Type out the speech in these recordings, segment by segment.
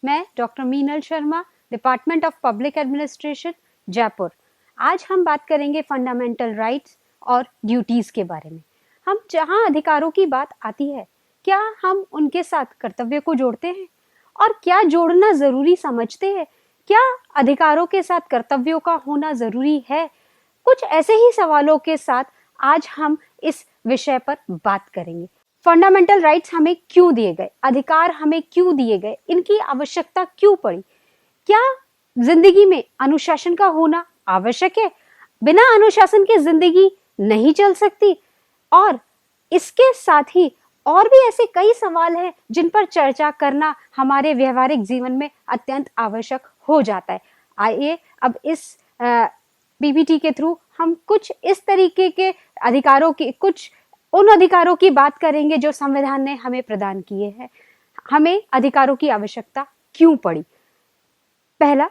मैं doctor Meenal Sharma, department of public administration, Jaipur. आज हम बात करेंगे फंडामेंटल राइट्स और ड्यूटीज के बारे में। हम जहां अधिकारों की बात आती है, क्या हम उनके साथ कर्तव्य को जोड़ते हैं और क्या जोड़ना जरूरी समझते हैं? क्या अधिकारों के साथ कर्तव्यों का होना जरूरी है? कुछ ऐसे ही सवालों के साथ आज हम इस विषय पर बात करेंगे। फंडामेंटल राइट्स हमें क्यों दिए गए, अधिकार हमें क्यों दिए गए, इनकी आवश्यकता क्यों पड़ी? क्या जिंदगी में अनुशासन का होना आवश्यक है? बिना अनुशासन के जिंदगी नहीं चल सकती। और इसके साथ ही और भी ऐसे कई सवाल हैं जिन पर चर्चा करना हमारे व्यवहारिक जीवन में अत्यंत आवश्यक हो जाता है। आइए अब इस पीपीटी के थ्रू हम कुछ इस तरीके के अधिकारों की, कुछ उन अधिकारों की बात करेंगे जो संविधान ने हमें प्रदान किए हैं। हमें अधिकारों की आवश्यकता क्यों पड़ी? पहला,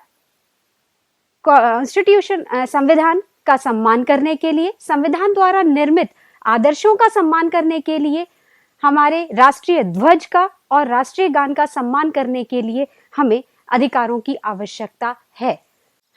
कॉन्स्टिट्यूशन, संविधान का सम्मान करने के लिए, संविधान द्वारा निर्मित आदर्शों का सम्मान करने के लिए, हमारे राष्ट्रीय ध्वज का और राष्ट्रीय गान का सम्मान करने के लिए हमें अधिकारों की आवश्यकता है।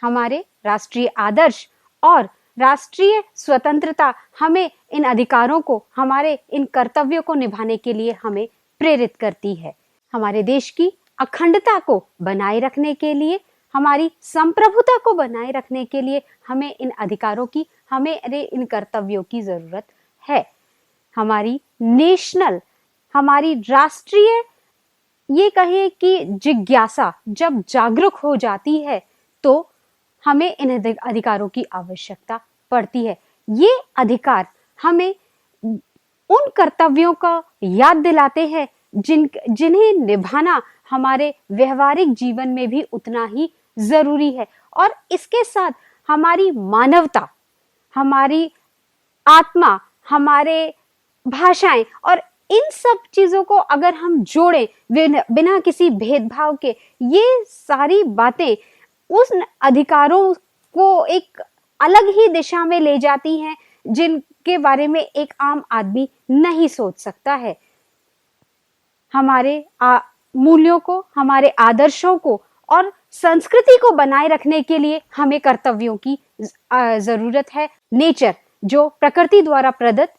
हमारे राष्ट्रीय आदर्श और राष्ट्रीय स्वतंत्रता हमें इन अधिकारों को, हमारे इन कर्तव्यों को निभाने के लिए हमें प्रेरित करती है। हमारे देश की अखंडता को बनाए रखने के लिए, हमारी संप्रभुता को बनाए रखने के लिए हमें इन अधिकारों की, हमें इन कर्तव्यों की जरूरत है। हमारी नेशनल, हमारी राष्ट्रीय, ये कहें कि जिज्ञासा जब जागरूक हो जाती है तो हमें इन अधिकारों की आवश्यकता पड़ती है। ये अधिकार हमें उन कर्तव्यों का याद दिलाते हैं जिन्हें निभाना हमारे व्यवहारिक जीवन में भी उतना ही जरूरी है। और इसके साथ हमारी मानवता, हमारी आत्मा, हमारे भाषाएं और इन सब चीजों को अगर हम जोड़ें बिना किसी भेदभाव के, ये सारी बातें उस अधिकारों को एक अलग ही दिशा में ले जाती हैं जिनके बारे में एक आम आदमी नहीं सोच सकता है। हमारे मूल्यों को, हमारे आदर्शों को और संस्कृति को बनाए रखने के लिए हमें कर्तव्यों की जरूरत है। नेचर, जो प्रकृति द्वारा प्रदत्त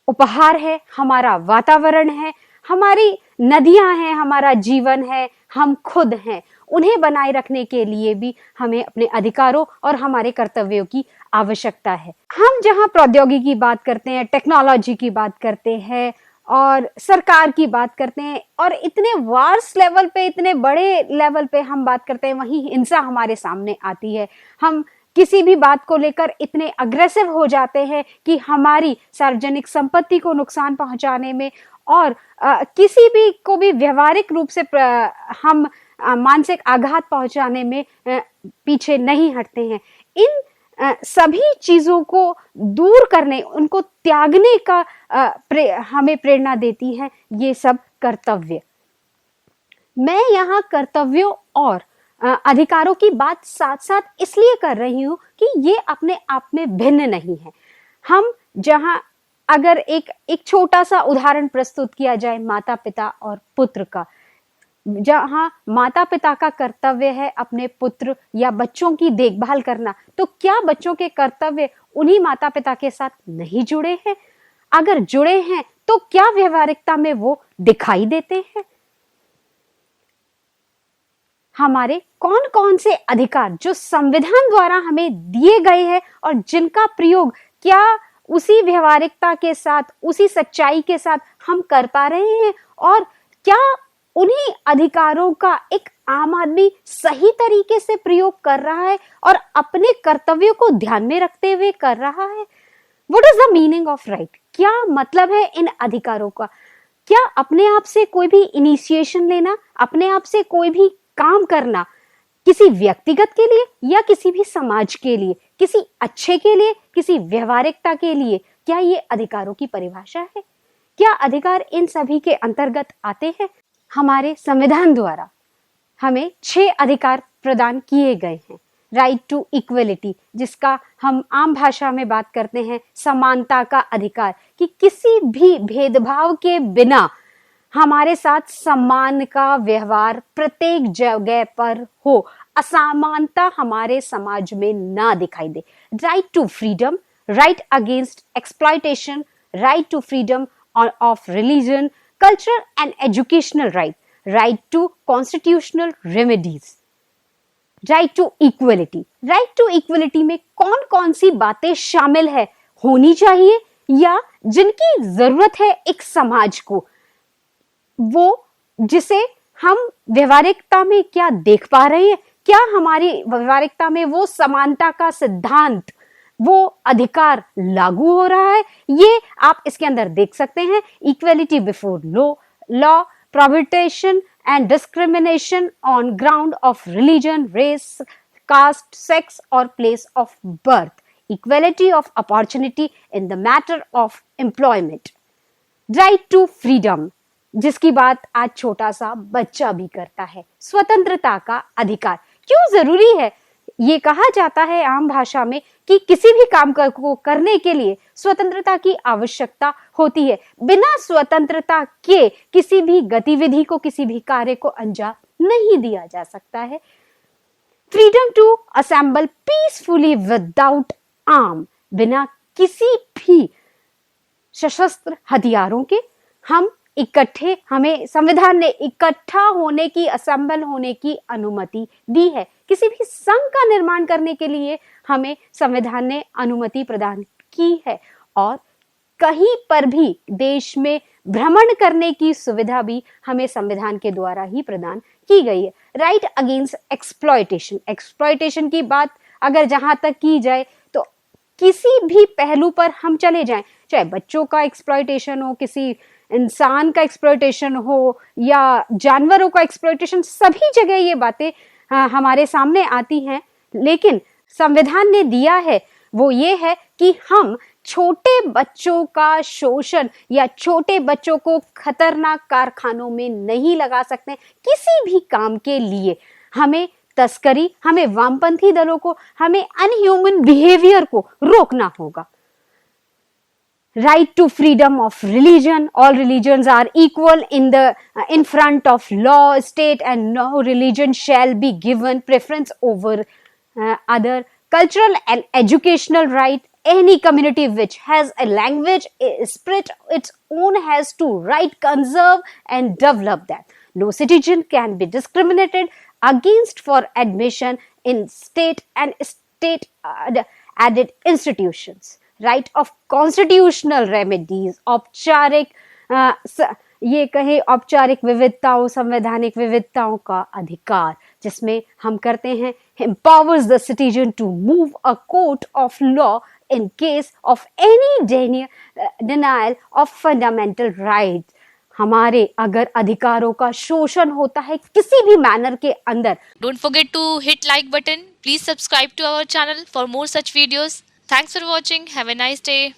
उपहार है, हमारा वातावरण है, हमारी नदियां हैं, हमारा जीवन है, हम खुद हैं, उन्हें बनाए रखने के लिए भी हमें अपने अधिकारों और हमारे कर्तव्यों की आवश्यकता है। हम जहां प्रौद्योगिकी की बात करते हैं, टेक्नोलॉजी की बात करते हैं और सरकार की बात करते हैं और इतने वार्स लेवल पे, इतने बड़े लेवल पे हम बात करते हैं, वहीं हिंसा हमारे सामने आती है। हम किसी भी बात को लेकर इतने अग्रेसिव हो जाते हैं कि हमारी सार्वजनिक संपत्ति को नुकसान पहुंचाने में और किसी भी को भी व्यवहारिक रूप से हम मानसिक आघात पहुंचाने में पीछे नहीं हटते हैं। इन सभी चीजों को दूर करने, उनको त्यागने का हमें प्रेरणा देती है ये सब कर्तव्य। मैं यहाँ कर्तव्यों और अधिकारों की बात साथ साथ इसलिए कर रही हूं कि ये अपने आप में भिन्न नहीं है। हम जहां, अगर एक छोटा सा उदाहरण प्रस्तुत किया जाए माता पिता और पुत्र का, जहां माता पिता का कर्तव्य है अपने पुत्र या बच्चों की देखभाल करना, तो क्या बच्चों के कर्तव्य उन्हीं माता पिता के साथ नहीं जुड़े हैं? अगर जुड़े हैं तो क्या व्यवहारिकता में वो दिखाई देते हैं? हमारे कौन कौन से अधिकार जो संविधान द्वारा हमें दिए गए हैं और जिनका प्रयोग क्या उसी व्यवहारिकता के साथ, उसी सच्चाई के साथ हम कर पा रहे हैं? और क्या उन्हीं अधिकारों का एक आम आदमी सही तरीके से प्रयोग कर रहा है और अपने कर्तव्यों को ध्यान में रखते हुए कर रहा है? What is the meaning of right? क्या मतलब है इन अधिकारों का? क्या अपने आप से कोई भी इनिशिएशन लेना, अपने आप से कोई भी काम करना, किसी व्यक्तिगत के लिए या किसी भी समाज के लिए, किसी अच्छे के लिए, किसी व्यवहारिकता के लिए, क्या ये अधिकारों की परिभाषा है? क्या अधिकार इन सभी के अंतर्गत आते हैं? हमारे संविधान द्वारा हमें 6 अधिकार प्रदान किए गए हैं। राइट टू इक्वलिटी, जिसका हम आम भाषा में बात करते हैं समानता का अधिकार, कि किसी भी भेदभाव के बिना हमारे साथ सम्मान का व्यवहार प्रत्येक जगह पर हो, असमानता हमारे समाज में ना दिखाई दे। Right to freedom, right against exploitation, right to freedom of religion, cultural and educational right, right to constitutional remedies, right to equality. Right to equality में कौन कौन सी बातें शामिल है, होनी चाहिए या जिनकी जरूरत है एक समाज को, वो जिसे हम व्यवहारिकता में क्या देख पा रहे हैं, क्या हमारी व्यवहारिकता में वो समानता का सिद्धांत, वो अधिकार लागू हो रहा है, ये आप इसके अंदर देख सकते हैं। Equality before law, prohibition and discrimination on ground of religion, race, caste, sex or place of birth, equality of opportunity in the matter of employment, right to freedom, जिसकी बात आज छोटा सा बच्चा भी करता है, स्वतंत्रता का अधिकार। क्यों जरूरी है? ये कहा जाता है आम भाषा में कि किसी भी काम को करने के लिए स्वतंत्रता की आवश्यकता होती है। बिना स्वतंत्रता के किसी भी गतिविधि को, किसी भी कार्य को अंजाम नहीं दिया जा सकता है। Freedom to assemble peacefully without arm, बिना किसी भी सशस्त्र हथियारों के हम इकट्ठे, हमें संविधान ने इकट्ठा होने की, असेंबल होने की अनुमति दी है। किसी भी संघ का निर्माण करने के लिए हमें संविधान ने अनुमति प्रदान की है और कहीं पर भी देश में भ्रमण करने की सुविधा भी हमें संविधान के द्वारा ही प्रदान की गई है। राइट अगेंस्ट एक्सप्लॉयटेशन, एक्सप्लॉयटेशन की बात अगर जहां तक की जाए तो किसी भी पहलू पर हम चले जाएं, चाहे बच्चों का एक्सप्लॉयटेशन हो, किसी इंसान का एक्सप्लॉयटेशन हो या जानवरों का एक्सप्लॉयटेशन, सभी जगह ये बातें हमारे सामने आती हैं। लेकिन संविधान ने दिया है वो ये है कि हम छोटे बच्चों का शोषण या छोटे बच्चों को खतरनाक कारखानों में नहीं लगा सकते। किसी भी काम के लिए हमें तस्करी, हमें वामपंथी दलों को, हमें अनह्यूमन बिहेवियर को रोकना होगा। Right to freedom of religion, all religions are equal in front of law, state, and no religion shall be given preference over other. Cultural and educational right, any community which has a language, a spirit its own has to right conserve and develop that. No citizen can be discriminated against for admission in state and state added institutions. Right of constitutional remedies, औपचारिक ये कहे औपचारिक विविधताओं, संवैधानिक विविधताओं का अधिकार, जिसमें हम करते हैं empowers the citizen to move a court of law in case of any denial of fundamental rights. हमारे अगर अधिकारों का शोषण होता है किसी भी मैनर के अंदर, Don't forget to hit like button. Please subscribe to our channel for more such videos. Thanks for watching. Have a nice day.